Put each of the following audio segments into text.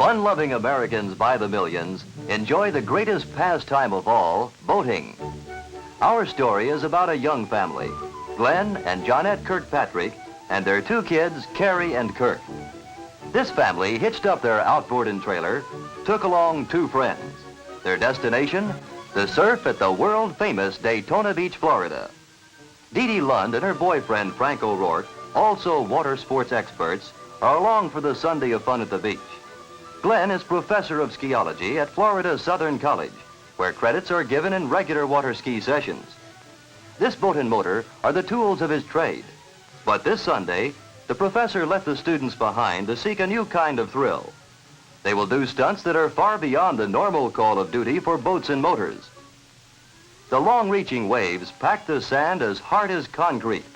Fun-loving Americans by the millions enjoy the greatest pastime of all, boating. Our story is about a young family, Glenn and Johnette Kirkpatrick, and their two kids, Carrie and Kirk. This family hitched up their outboard and trailer, took along two friends. Their destination, the surf at the world-famous Daytona Beach, Florida. Dee Dee Lund and her boyfriend, Frank O'Rourke, also water sports experts, are along for the Sunday of fun at the beach. Glenn is professor of skiology at Florida Southern College, where credits are given in regular water ski sessions. This boat and motor are the tools of his trade. But this Sunday, the professor left the students behind to seek a new kind of thrill. They will do stunts that are far beyond the normal call of duty for boats and motors. The long-reaching waves pack the sand as hard as concrete.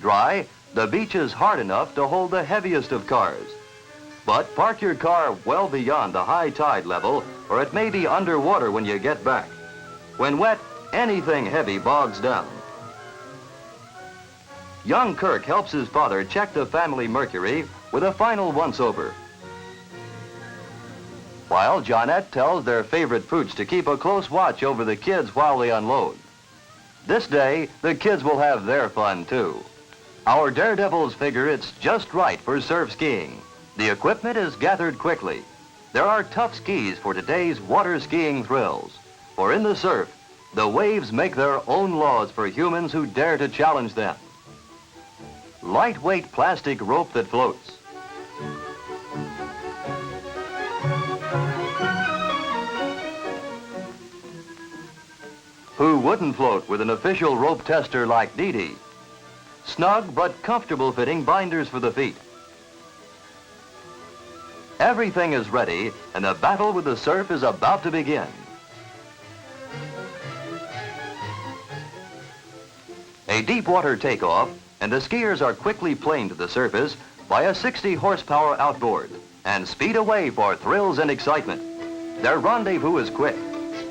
Dry, the beach is hard enough to hold the heaviest of cars. But park your car well beyond the high tide level, or it may be underwater when you get back. When wet, anything heavy bogs down. Young Kirk helps his father check the family Mercury with a final once-over, while Johnette tells their favorite pooch to keep a close watch over the kids while they unload. This day, the kids will have their fun too. Our daredevils figure it's just right for surf skiing. The equipment is gathered quickly. There are tough skis for today's water skiing thrills. For in the surf, the waves make their own laws for humans who dare to challenge them. Lightweight plastic rope that floats. Who wouldn't float with an official rope tester like Dee Dee? Snug but comfortable fitting binders for the feet. Everything is ready, and the battle with the surf is about to begin. A deep water takeoff, and the skiers are quickly planed to the surface by a 60-horsepower outboard and speed away for thrills and excitement. Their rendezvous is quick.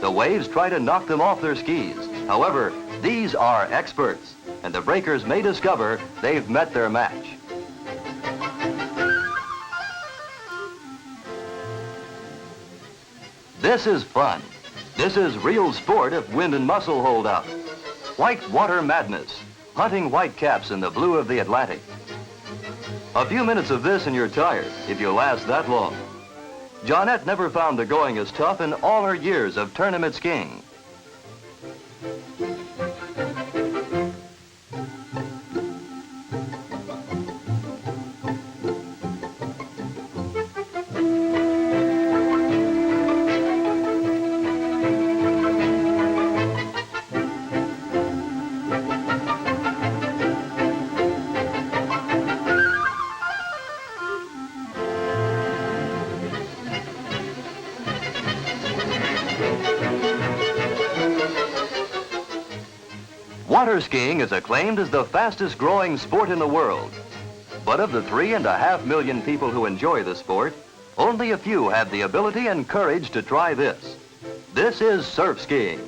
The waves try to knock them off their skis. However, these are experts, and the breakers may discover they've met their match. This is fun. This is real sport if wind and muscle hold out. White water madness, hunting white caps in the blue of the Atlantic. A few minutes of this and you're tired, if you last that long. Johnette never found the going as tough in all her years of tournament skiing. Water skiing is acclaimed as the fastest growing sport in the world. But of the 3.5 million people who enjoy the sport, only a few have the ability and courage to try this. This is surf skiing.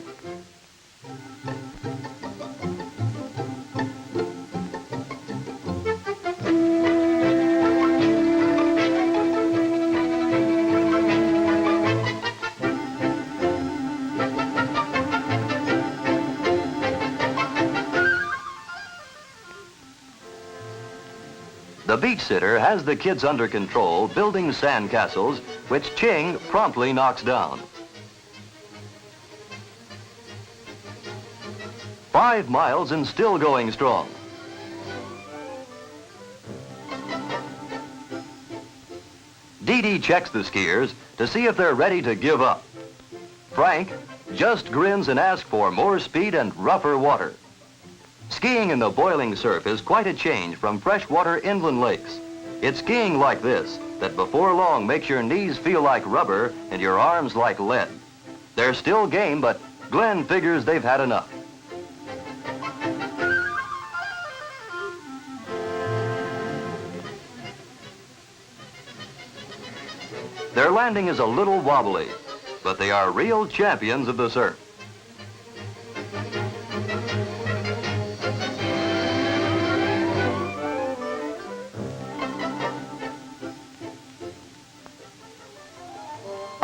The beach sitter has the kids under control, building sand castles, which Ching promptly knocks down. 5 miles and still going strong. Dee Dee checks the skiers to see if they're ready to give up. Frank just grins and asks for more speed and rougher water. Skiing in the boiling surf is quite a change from freshwater inland lakes. It's skiing like this that before long makes your knees feel like rubber and your arms like lead. They're still game, but Glenn figures they've had enough. Their landing is a little wobbly, but they are real champions of the surf.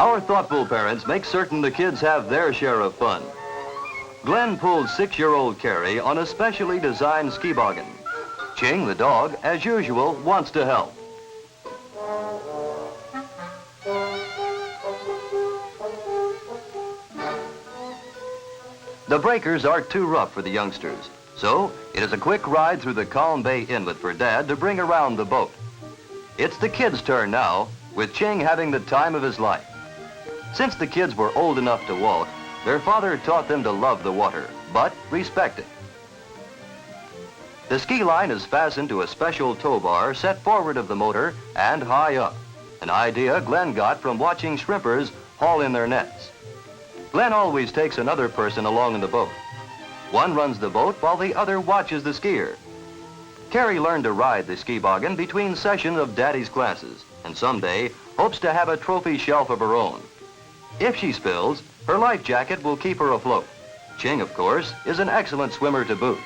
Our thoughtful parents make certain the kids have their share of fun. Glenn pulls 6-year-old Carrie on a specially designed ski boggin. Ching, the dog, as usual, wants to help. The breakers are too rough for the youngsters, so it is a quick ride through the calm Bay Inlet for Dad to bring around the boat. It's the kids' turn now, with Ching having the time of his life. Since the kids were old enough to walk, their father taught them to love the water, but respect it. The ski line is fastened to a special tow bar set forward of the motor and high up, an idea Glenn got from watching shrimpers haul in their nets. Glenn always takes another person along in the boat. One runs the boat while the other watches the skier. Carrie learned to ride the ski boggin between sessions of Daddy's classes, and someday hopes to have a trophy shelf of her own. If she spills, her life jacket will keep her afloat. Ching, of course, is an excellent swimmer to boot.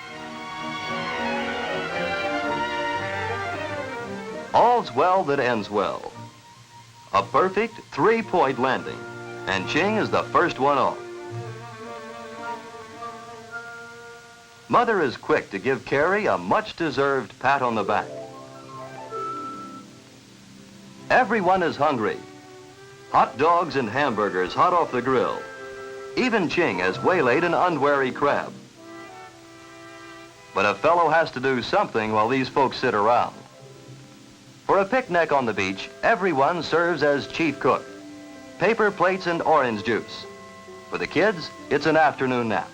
All's well that ends well. A perfect 3-point landing, and Ching is the first one off. Mother is quick to give Carrie a much-deserved pat on the back. Everyone is hungry. Hot dogs and hamburgers hot off the grill. Even Ching has waylaid an unwary crab. But a fellow has to do something while these folks sit around. For a picnic on the beach, everyone serves as chief cook. Paper plates and orange juice. For the kids, it's an afternoon nap.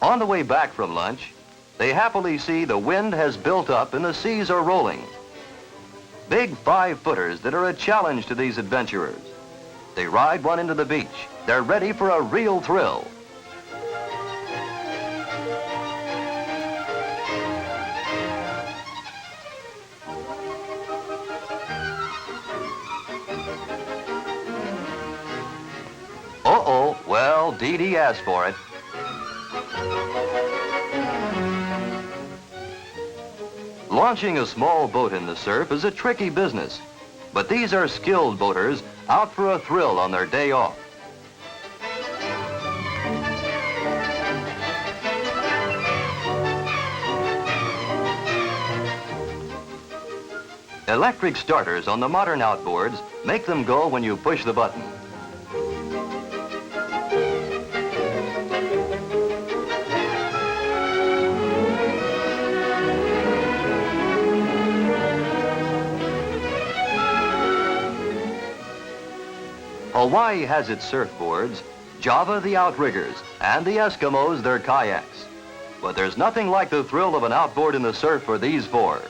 On the way back from lunch, they happily see the wind has built up and the seas are rolling. Big 5-footers that are a challenge to these adventurers. They ride one into the beach. They're ready for a real thrill. Uh-oh, well, Dee Dee asked for it. Launching a small boat in the surf is a tricky business, but these are skilled boaters out for a thrill on their day off. Electric starters on the modern outboards make them go when you push the button. Hawaii has its surfboards, Java the outriggers, and the Eskimos their kayaks. But there's nothing like the thrill of an outboard in the surf for these 4.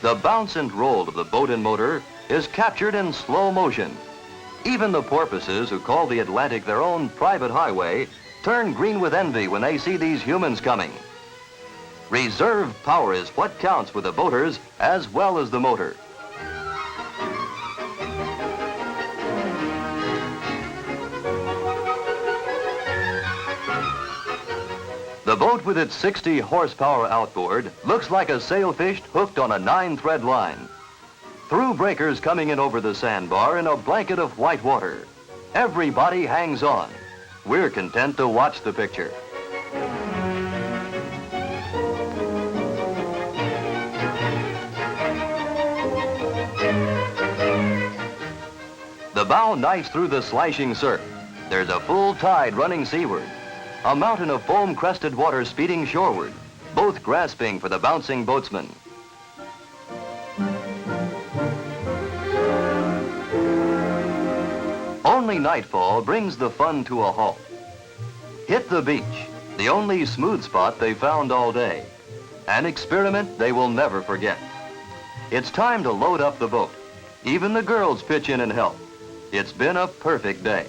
The bounce and roll of the boat and motor is captured in slow motion. Even the porpoises who call the Atlantic their own private highway turn green with envy when they see these humans coming. Reserve power is what counts with the boaters as well as the motor. The boat with its 60 horsepower outboard looks like a sailfish hooked on a 9-thread line. Through breakers coming in over the sandbar in a blanket of white water. Everybody hangs on. We're content to watch the picture. The bow knifes through the slashing surf. There's a full tide running seaward. A mountain of foam-crested water speeding shoreward, both grasping for the bouncing boatsman. Only nightfall brings the fun to a halt. Hit the beach, the only smooth spot they found all day. An experiment they will never forget. It's time to load up the boat. Even the girls pitch in and help. It's been a perfect day.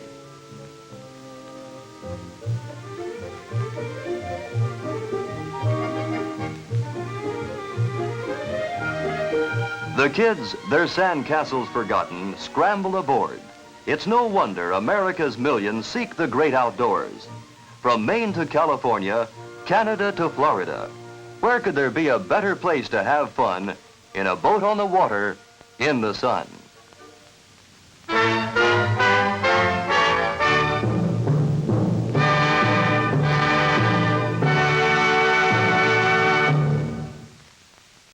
The kids, their sandcastles forgotten, scramble aboard. It's no wonder America's millions seek the great outdoors. From Maine to California, Canada to Florida, Where could there be a better place to have fun in a boat on the water in the sun?